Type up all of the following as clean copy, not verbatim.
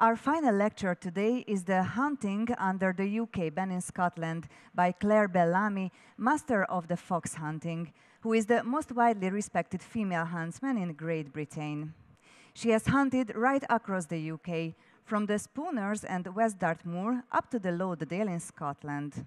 Our final lecture today is The Hunting Under the UK Ban in Scotland by Claire Bellamy, master of the fox hunting, who is the most widely respected female huntsman in Great Britain. She has hunted right across the UK, from the Spooners and West Dartmoor up to the Lauderdale in Scotland.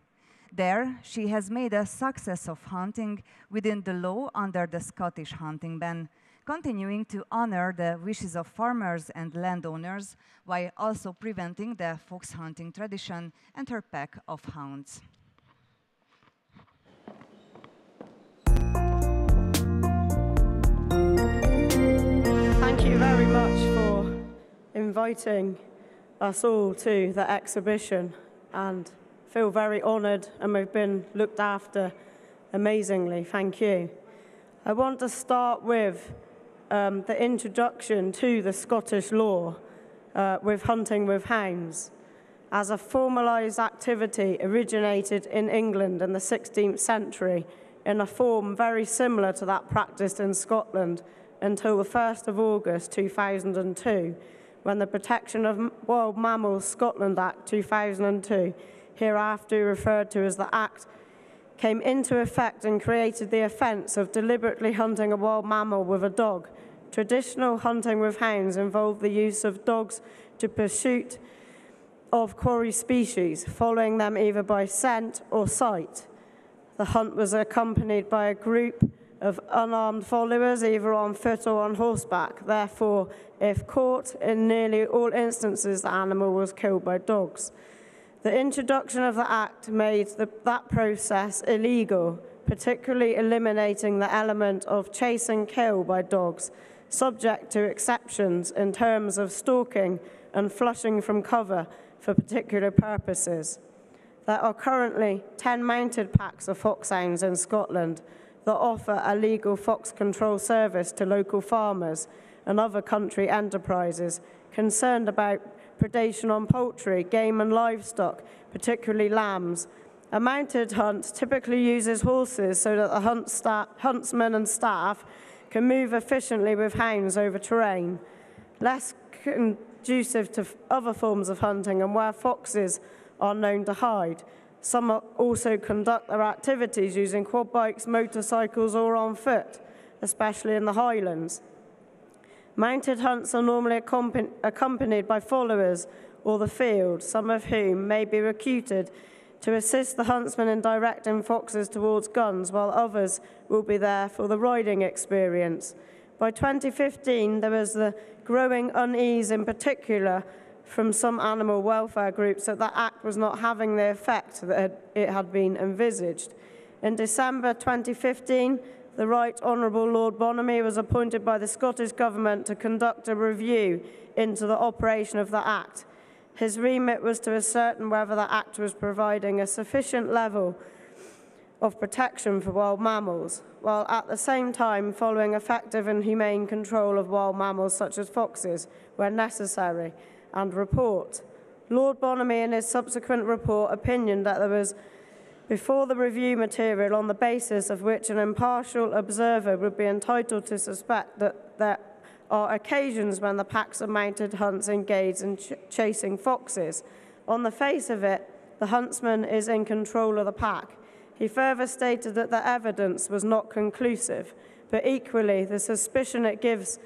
There, she has made a success of hunting within the law under the Scottish hunting ban, continuing to honor the wishes of farmers and landowners while also preventing the fox hunting tradition and her pack of hounds. Thank you very much for inviting us all to the exhibition, and feel very honoured, and we've been looked after amazingly. Thank you. I want to start with the introduction to the Scottish law with hunting with hounds. As a formalised activity originated in England in the 16th century in a form very similar to that practised in Scotland until the 1st of August 2002, when the Protection of Wild Mammals Scotland Act 2002, hereafter referred to as the Act, came into effect and created the offence of deliberately hunting a wild mammal with a dog. Traditional hunting with hounds involved the use of dogs to pursuit of quarry species, following them either by scent or sight. The hunt was accompanied by a group of unarmed followers, either on foot or on horseback. Therefore, if caught, in nearly all instances, the animal was killed by dogs. The introduction of the Act made that process illegal, particularly eliminating the element of chase and kill by dogs, subject to exceptions in terms of stalking and flushing from cover for particular purposes. There are currently 10 mounted packs of foxhounds in Scotland that offer a legal fox control service to local farmers and other country enterprises concerned about predation on poultry, game and livestock, particularly lambs. A mounted hunt typically uses horses so that the huntsmen and staff can move efficiently with hounds over terrain, less conducive to other forms of hunting and where foxes are known to hide. Some also conduct their activities using quad bikes, motorcycles or on foot, especially in the Highlands. Mounted hunts are normally accompanied by followers or the field, some of whom may be recruited to assist the huntsman in directing foxes towards guns, while others will be there for the riding experience. By 2015, there was the growing unease, in particular from some animal welfare groups, that the Act was not having the effect that it had been envisaged. In December 2015, the Right Honourable Lord Bellamy was appointed by the Scottish Government to conduct a review into the operation of the Act. His remit was to ascertain whether the Act was providing a sufficient level of protection for wild mammals, while at the same time following effective and humane control of wild mammals such as foxes where necessary, and report. Lord Bellamy, in his subsequent report, opinioned that there was before the review material on the basis of which an impartial observer would be entitled to suspect that there are occasions when the packs of mounted hunts engage in chasing foxes. On the face of it, the huntsman is in control of the pack. He further stated that the evidence was not conclusive, but equally the suspicion it gives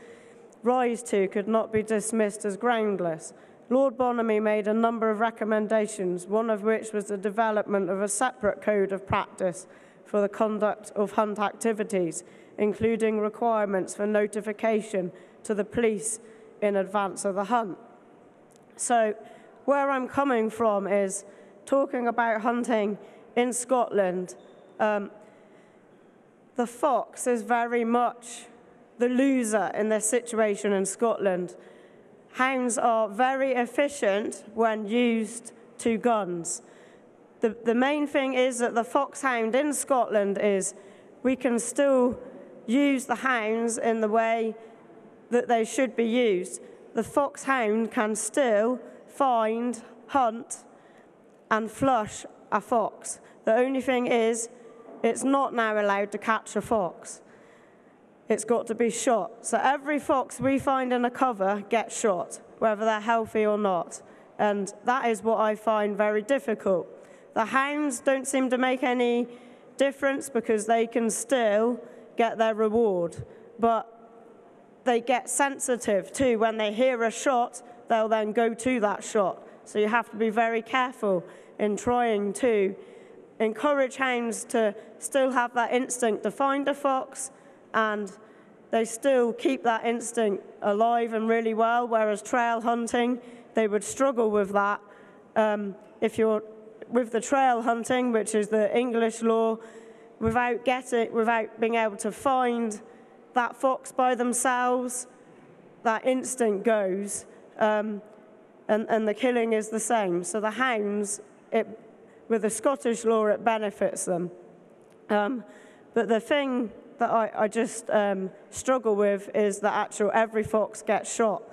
rise to could not be dismissed as groundless. Lord Bellamy made a number of recommendations, one of which was the development of a separate code of practice for the conduct of hunt activities, including requirements for notification to the police in advance of the hunt. So where I'm coming from is talking about hunting in Scotland. The fox is very much the loser in this situation in Scotland. Hounds are very efficient when used to guns. The main thing is that the foxhound in Scotland is we can still use the hounds in the way that they should be used. The foxhound can still find, hunt, and flush a fox. The only thing is, it's not now allowed to catch a fox. It's got to be shot. So every fox we find in a cover gets shot. whether they're healthy or not. And that is what I find very difficult. The hounds don't seem to make any difference because they can still get their reward. But they get sensitive too. When they hear a shot, they'll then go to that shot. So you have to be very careful in trying to encourage hounds to still have that instinct to find a fox, and they still keep that instinct alive and really well, whereas trail hunting, they would struggle with that. If you're with the trail hunting, which is the English law, without being able to find that fox by themselves, that instinct goes, and the killing is the same. So the hounds, with the Scottish law, it benefits them. But the thing that I just struggle with is that every fox gets shot.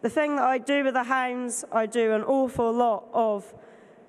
The thing that I do with the hounds, I do an awful lot of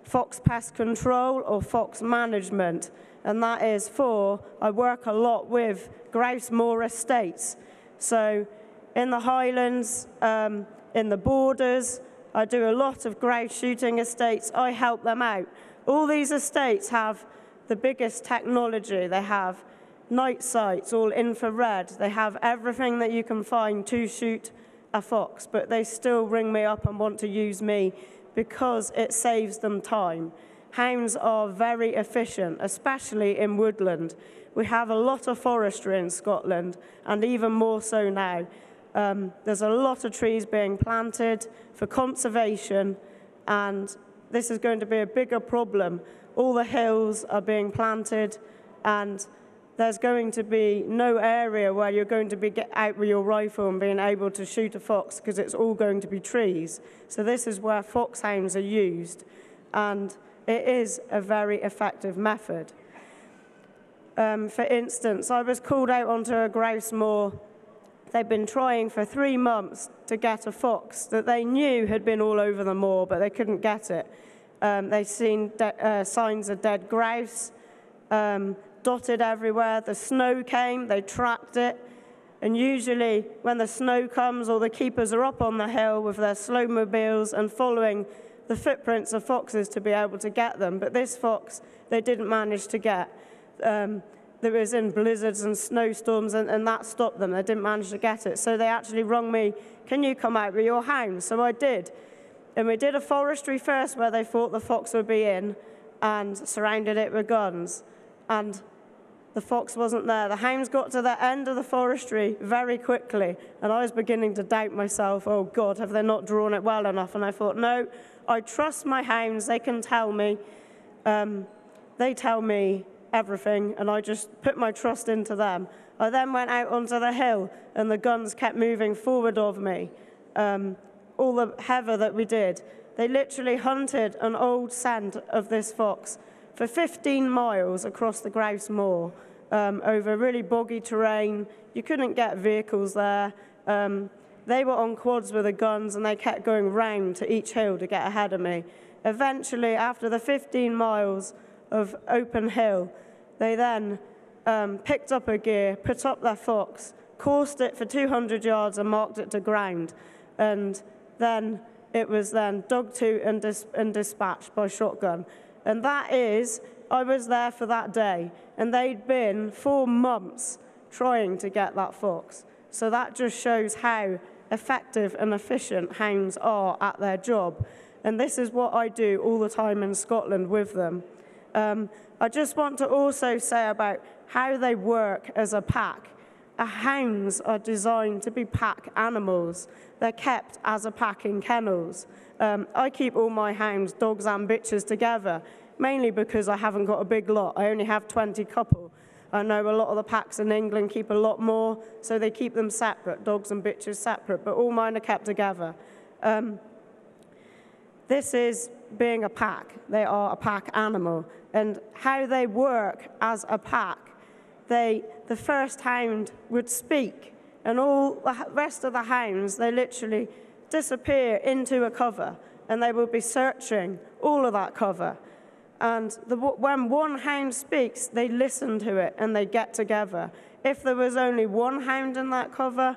fox pest control or fox management, and that is I work a lot with grouse moor estates. So in the Highlands, in the borders, I do a lot of grouse shooting estates. I help them out. All these estates have the biggest technology. They have night sights, all infrared. They have everything that you can find to shoot a fox, but they still ring me up and want to use me because it saves them time. Hounds are very efficient, especially in woodland. We have a lot of forestry in Scotland, and even more so now. There's a lot of trees being planted for conservation, and this is going to be a bigger problem. All the hills are being planted, and there's going to be no area where you're going to be out with your rifle and being able to shoot a fox, because it's all going to be trees. So this is where foxhounds are used, and it is a very effective method. For instance, I was called out onto a grouse moor. They'd been trying for 3 months to get a fox that they knew had been all over the moor, but they couldn't get it. They'd seen signs of dead grouse, dotted everywhere. The snow came, they tracked it, and usually when the snow comes, all the keepers are up on the hill with their snowmobiles and following the footprints of foxes to be able to get them. But this fox, they didn't manage to get. There was in blizzards and snowstorms, and that stopped them. They didn't manage to get it. So they actually rung me, can you come out with your hounds? So I did. And we did a forestry first where they thought the fox would be in and surrounded it with guns. And the fox wasn't there. The hounds got to the end of the forestry very quickly, and I was beginning to doubt myself. Oh, God, have they not drawn it well enough? And I thought, no, I trust my hounds. They can tell me. They tell me everything, and I just put my trust into them. I then went out onto the hill, and the guns kept moving forward of me. All the heather that we did, they literally hunted an old scent of this fox for 15 miles across the grouse moor, over really boggy terrain. You couldn't get vehicles there. They were on quads with the guns, and they kept going round to each hill to get ahead of me. Eventually, after the 15 miles of open hill, they then picked up a gear, put up their fox, coursed it for 200 yards and marked it to ground. And then it was then dug to and dispatched by shotgun. And that is, I was there for that day, and they'd been 4 months trying to get that fox. So that just shows how effective and efficient hounds are at their job. And this is what I do all the time in Scotland with them. I just want to also say about how they work as a pack. Hounds are designed to be pack animals. They're kept as a pack in kennels. I keep all my hounds, dogs and bitches, together, mainly because I haven't got a big lot. I only have 20 couple. I know a lot of the packs in England keep a lot more, so they keep them separate, dogs and bitches separate, but all mine are kept together. This is being a pack. They are a pack animal. And how they work as a pack, the first hound would speak, and all the rest of the hounds, they literally disappear into a cover, and they will be searching all of that cover. And when one hound speaks, they listen to it, and they get together. If there was only one hound in that cover,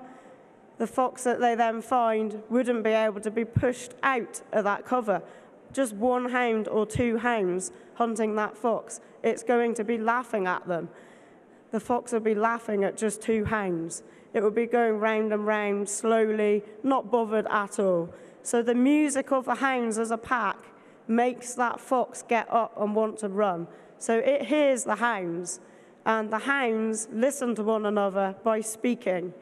the fox that they then find wouldn't be able to be pushed out of that cover. Just one hound or two hounds hunting that fox, it's going to be laughing at them. The fox will be laughing at just two hounds. It will be going round and round slowly, not bothered at all. So the music of the hounds as a pack makes that fox get up and want to run. So it hears the hounds, and the hounds listen to one another by speaking.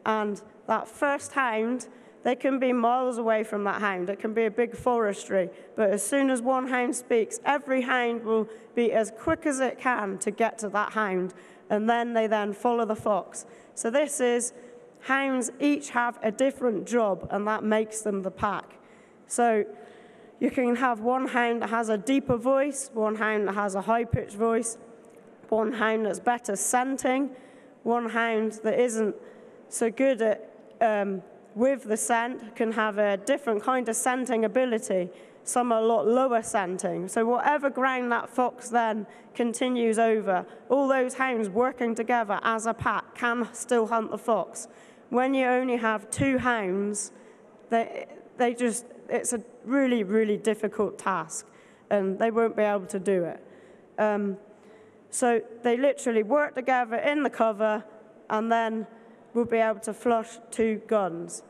And that first hound, they can be miles away from that hound. It can be a big forestry. But as soon as one hound speaks, every hound will be as quick as it can to get to that hound. And then they then follow the fox. So this is, hounds each have a different job, and that makes them the pack. So you can have one hound that has a deeper voice, one hound that has a high-pitched voice, one hound that's better scenting, one hound that isn't so good at with the scent, can have a different kind of scenting ability. Some are a lot lower scenting. So whatever ground that fox then continues over, all those hounds working together as a pack can still hunt the fox. When you only have two hounds, it's a really, really difficult task, and they won't be able to do it. So they literally work together in the cover, and then will be able to flush two guns.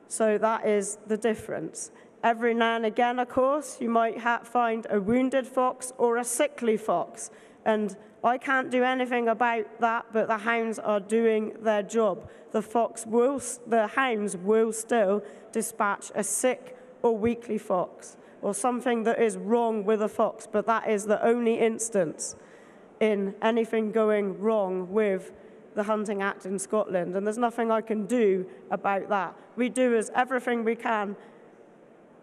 So that is the difference. Every now and again, of course, you might find a wounded fox or a sickly fox. And I can't do anything about that, but the hounds are doing their job. The hounds will still dispatch a sick or weakly fox, or something that is wrong with a fox, but that is the only instance in anything going wrong with the Hunting Act in Scotland, and there's nothing I can do about that. We do everything we can.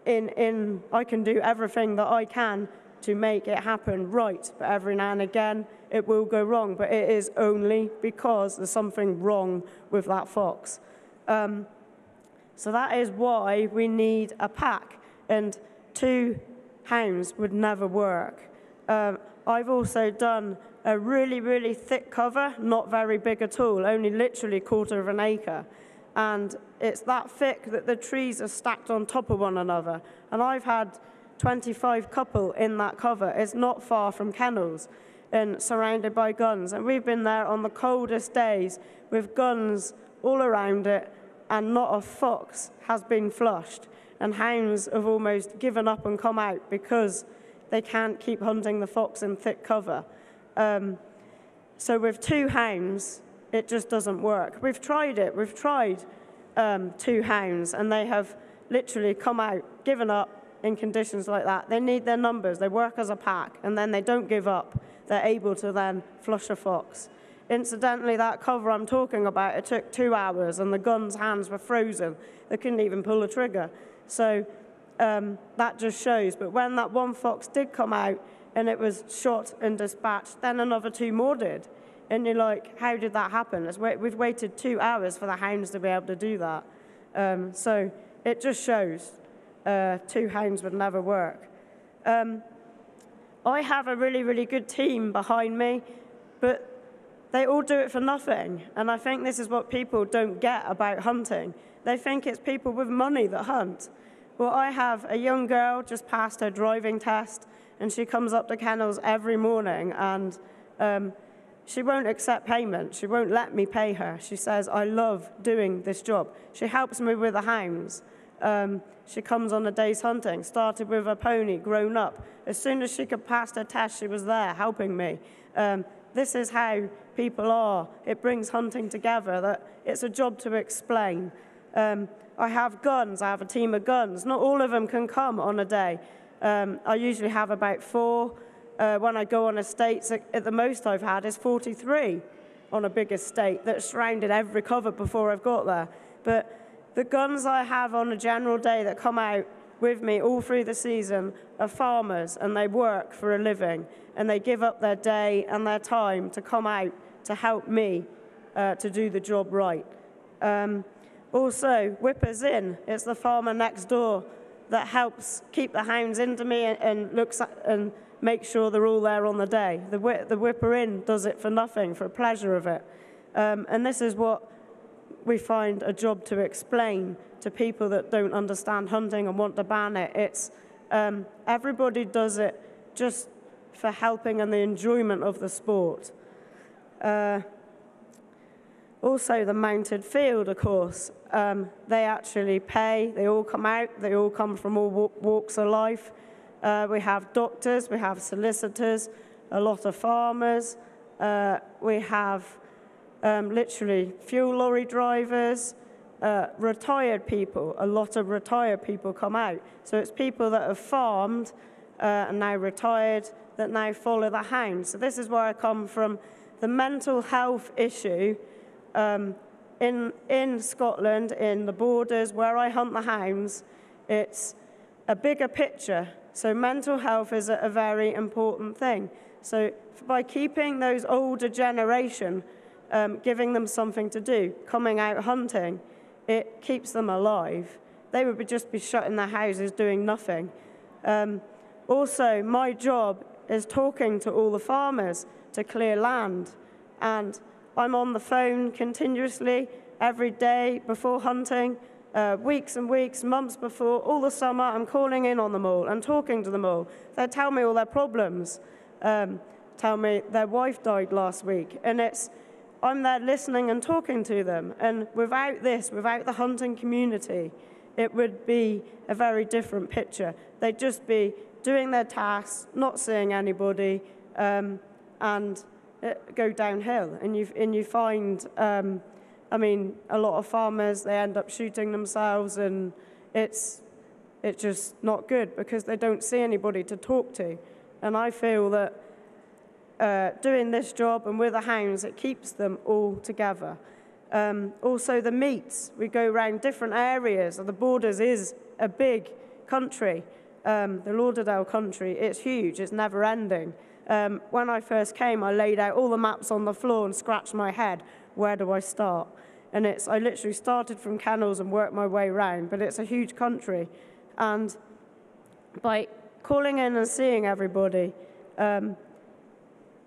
I can do everything that I can to make it happen right, but every now and again it will go wrong, but it is only because there's something wrong with that fox. So that is why we need a pack, and two hounds would never work. I've also done a really, really thick cover, not very big at all, only literally a quarter of an acre. And it's that thick that the trees are stacked on top of one another. And I've had 25 couple in that cover. It's not far from kennels and surrounded by guns. And we've been there on the coldest days with guns all around it, and not a fox has been flushed. And hounds have almost given up and come out because they can't keep hunting the fox in thick cover. So with two hounds, it just doesn't work. We've tried it. We've tried two hounds, and they have literally come out, given up in conditions like that. They need their numbers. They work as a pack, and then they don't give up. They're able to then flush a fox. Incidentally, that cover I'm talking about, it took 2 hours, and the gun's hands were frozen. They couldn't even pull a trigger. So that just shows. But when that one fox did come out, and it was shot and dispatched, then another two more did. And you're like, how did that happen? We've waited 2 hours for the hounds to be able to do that. So it just shows two hounds would never work. I have a really, really good team behind me, but they all do it for nothing. And I think this is what people don't get about hunting. They think it's people with money that hunt. Well, I have a young girl just passed her driving test, and she comes up to kennels every morning, and she won't accept payment. She won't let me pay her. She says, I love doing this job. She helps me with the hounds. She comes on a day's hunting, started with a pony, grown up. As soon as she could pass her test, she was there helping me. This is how people are. It brings hunting together. That it's a job to explain. I have guns. I have a team of guns. Not all of them can come on a day. I usually have about 4. When I go on estates, at the most I've had is 43 on a big estate that surrounded every cover before I've got there. But the guns I have on a general day that come out with me all through the season are farmers, and they work for a living, and they give up their day and their time to come out to help me to do the job right. Also, whippers in. It's the farmer next door that helps keep the hounds into me and looks at and makes sure they're all there on the day. The whipper in does it for nothing, for pleasure of it. And this is what we find a job to explain to people that don't understand hunting and want to ban it. It's everybody does it just for helping and the enjoyment of the sport. Also, the mounted field, of course, they actually pay. They all come out. They all come from all walks of life. We have doctors. We have solicitors. A lot of farmers. We have literally fuel lorry drivers, retired people. A lot of retired people come out. So it's people that have farmed and now retired that now follow the hounds. So this is where I come from. The mental health issue in Scotland, in the borders, where I hunt the hounds, it's a bigger picture. So mental health is a very important thing. So by keeping those older generation, giving them something to do, coming out hunting, it keeps them alive. They would just be shut in their houses doing nothing. Also, my job is talking to all the farmers to clear land. And I'm on the phone continuously every day before hunting, weeks and weeks, months before, all the summer. I'm calling in on them all and talking to them all. They tell me all their problems, tell me their wife died last week. And I'm there listening and talking to them. And without this, without the hunting community, it would be a very different picture. They'd just be doing their tasks, not seeing anybody, and go downhill. And you find, I mean, a lot of farmers, they end up shooting themselves, and it's just not good because they don't see anybody to talk to. And I feel that doing this job and with the hounds, it keeps them all together. Also the meets, we go around different areas, and the borders is a big country. The Lauderdale country, it's huge, it's never ending. When I first came, I laid out all the maps on the floor and scratched my head. Where do I start? And I literally started from kennels and worked my way around, but it's a huge country. And by calling in and seeing everybody,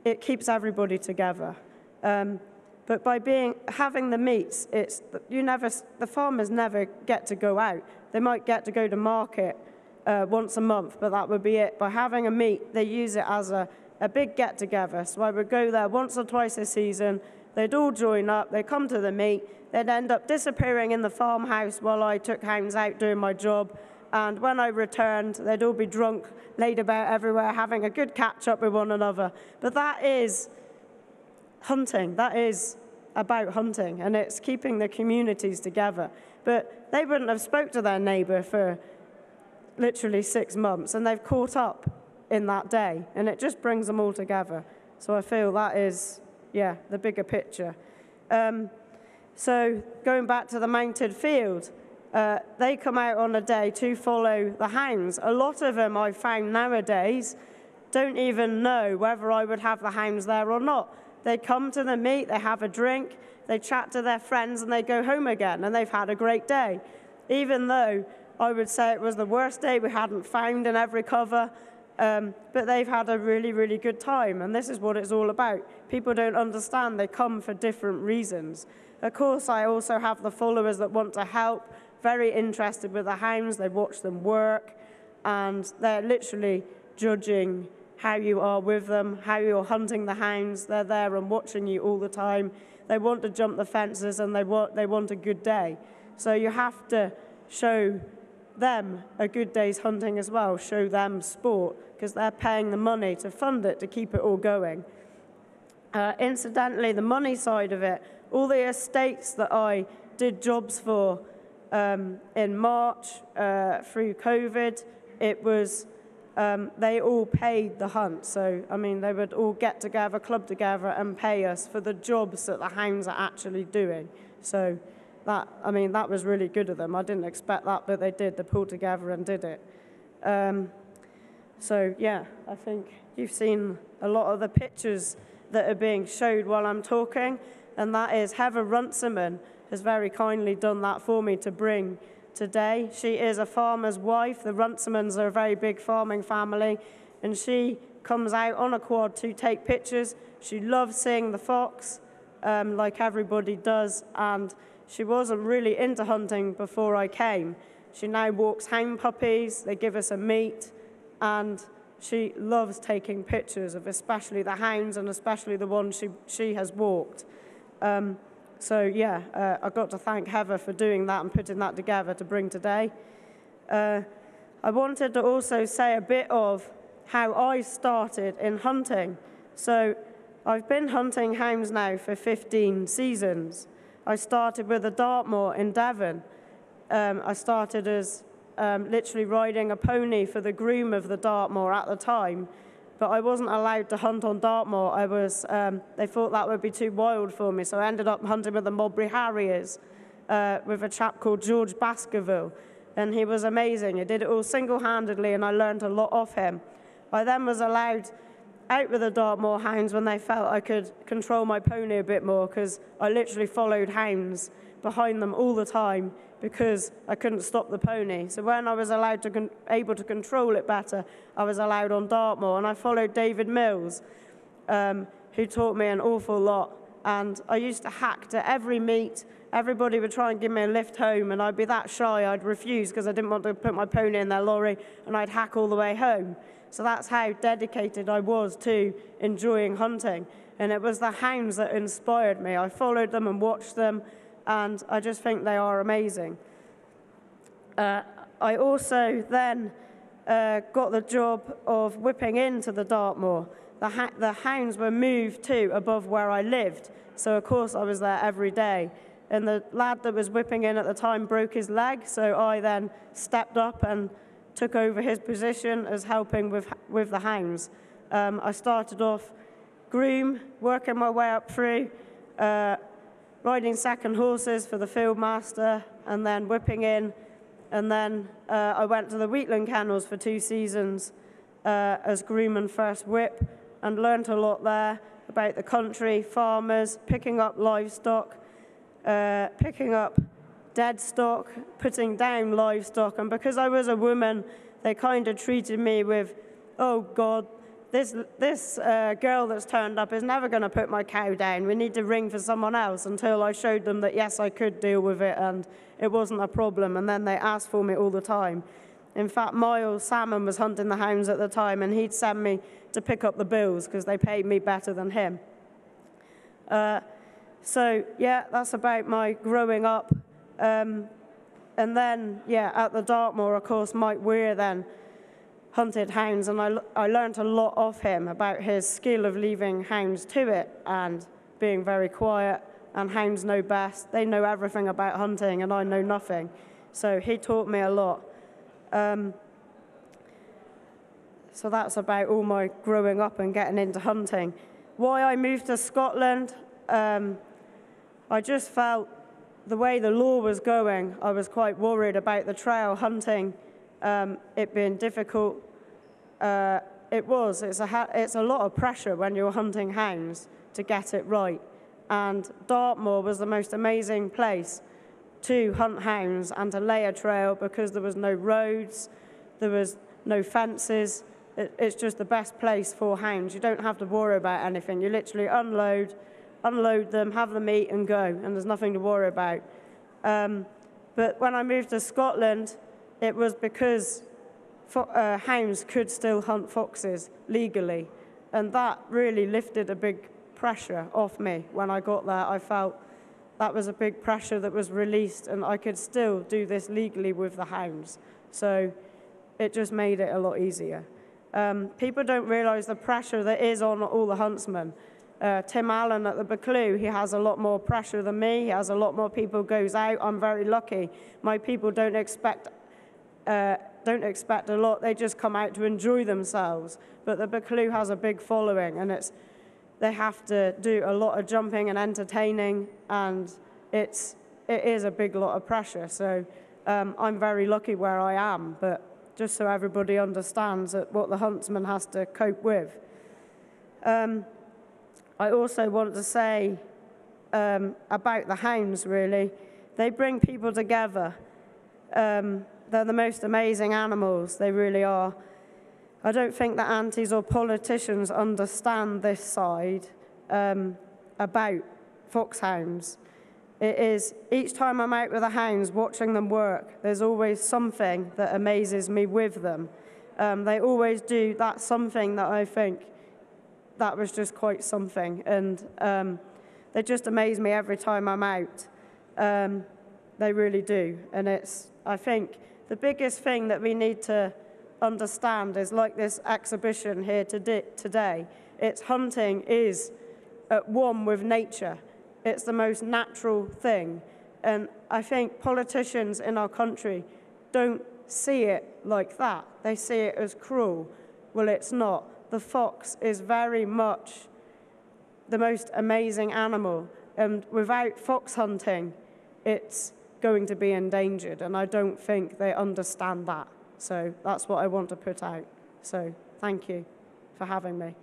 it keeps everybody together. But by having the meets, the farmers never get to go out. They might get to go to market once a month, but that would be it. By having a meet, they use it as a big get-together. So I would go there once or twice a season. They'd all join up. They'd come to the meet. They'd end up disappearing in the farmhouse while I took hounds out doing my job. And when I returned, they'd all be drunk, laid about everywhere, having a good catch-up with one another. But that is hunting. That is about hunting, and it's keeping the communities together. But they wouldn't have spoke to their neighbour for literally 6 months, and they've caught up in that day, and it just brings them all together. So I feel that is, yeah, the bigger picture. So going back to the mounted field, they come out on a day to follow the hounds. A lot of them, I've found nowadays, don't even know whether I would have the hounds there or not. They come to the meet, they have a drink, they chat to their friends, and they go home again, and they've had a great day. Even though I would say it was the worst day we hadn't found in every cover, but they've had a really, really good time, and this is what it's all about. People don't understand. They come for different reasons. Of course, I also have the followers that want to help, very interested with the hounds. They watch them work, and they're literally judging how you are with them, how you're hunting the hounds. They're there and watching you all the time. They want to jump the fences, and they want a good day. So you have to show them a good day's hunting as well, show them sport, because they're paying the money to fund it, to keep it all going. Incidentally, the money side of it, all the estates that I did jobs for in March through COVID, it was, they all paid the hunt. So, I mean, they would all get together, club together, and pay us for the jobs that the hounds are actually doing. So that was really good of them. I didn't expect that, but they did. They pulled together and did it. So, yeah, I think you've seen a lot of the pictures that are being showed while I'm talking, and that is Heather Runciman has very kindly done that for me to bring today. She is a farmer's wife. The Runcimans are a very big farming family, and she comes out on a quad to take pictures. She loves seeing the fox, like everybody does, and she wasn't really into hunting before I came. She now walks hound puppies, they give us a meet, and she loves taking pictures of especially the hounds and especially the ones she has walked. I got to thank Heather for doing that and putting that together to bring today. I wanted to also say a bit of how I started in hunting. So I've been hunting hounds now for 15 seasons. I started with a Dartmoor in Devon. I started as literally riding a pony for the groom of the Dartmoor at the time, but I wasn't allowed to hunt on Dartmoor. They thought that would be too wild for me, so I ended up hunting with the Mulberry Harriers with a chap called George Baskerville, and he was amazing. He did it all single-handedly, and I learned a lot off him. I then was allowed out with the Dartmoor hounds when they felt I could control my pony a bit more, because I literally followed hounds behind them all the time because I couldn't stop the pony. So when I was able to control it better, I was allowed on Dartmoor, and I followed David Mills, who taught me an awful lot. And I used to hack to every meet. Everybody would try and give me a lift home, and I'd be that shy, I'd refuse because I didn't want to put my pony in their lorry, and I'd hack all the way home. So that's how dedicated I was to enjoying hunting. And it was the hounds that inspired me. I followed them and watched them, and I just think they are amazing. I also then got the job of whipping into the Dartmoor. The hounds were moved to above where I lived, so of course I was there every day. And the lad that was whipping in at the time broke his leg, so I then stepped up and took over his position as helping with the hounds. I started off groom, working my way up through, riding second horses for the field master, and then whipping in. And then I went to the Wheatland Kennels for 2 seasons as groom and first whip, and learnt a lot there about the country, farmers, picking up livestock, picking up dead stock, putting down livestock. And because I was a woman, they kind of treated me with, oh God, this girl that's turned up is never going to put my cow down. We need to ring for someone else, until I showed them that, yes, I could deal with it and it wasn't a problem. And then they asked for me all the time. In fact, Miles Salmon was hunting the hounds at the time, and he'd send me to pick up the bills because they paid me better than him. So, yeah, that's about my growing up. And then, yeah, at the Dartmoor, of course, Mike Weir then hunted hounds, and I learned a lot off him about his skill of leaving hounds to it and being very quiet, and hounds know best. They know everything about hunting, and I know nothing. So he taught me a lot. So that's about all my growing up and getting into hunting. Why I moved to Scotland, I just felt the way the law was going, I was quite worried about the trail hunting, it being difficult. It's a lot of pressure when you're hunting hounds to get it right. And Dartmoor was the most amazing place to hunt hounds and to lay a trail, because there was no roads, there was no fences. It's just the best place for hounds. You don't have to worry about anything. You literally unload them, have the meat, and go, and there's nothing to worry about. But when I moved to Scotland, it was because hounds could still hunt foxes legally, and that really lifted a big pressure off me. When I got there, I felt that was a big pressure that was released, and I could still do this legally with the hounds. So it just made it a lot easier. People don't realise the pressure that is on all the huntsmen. Tim Allen at the Buccleuch, he has a lot more pressure than me. He has a lot more people goes out. I'm very lucky. My people don't expect a lot. They just come out to enjoy themselves. But the Buccleuch has a big following, and they have to do a lot of jumping and entertaining, and it is a big lot of pressure. So I'm very lucky where I am, but just so everybody understands what the huntsman has to cope with. I also want to say about the hounds, really. They bring people together. They're the most amazing animals, they really are. I don't think that aunties or politicians understand this side about foxhounds. It is, each time I'm out with the hounds watching them work, there's always something that amazes me with them. They always do that something that I think that was just quite something. And they just amaze me every time I'm out. They really do. And I think the biggest thing that we need to understand is, like this exhibition here today, it's hunting is at one with nature. It's the most natural thing. And I think politicians in our country don't see it like that. They see it as cruel. Well, it's not. The fox is very much the most amazing animal. And without fox hunting, it's going to be endangered. And I don't think they understand that. So that's what I want to put out. So thank you for having me.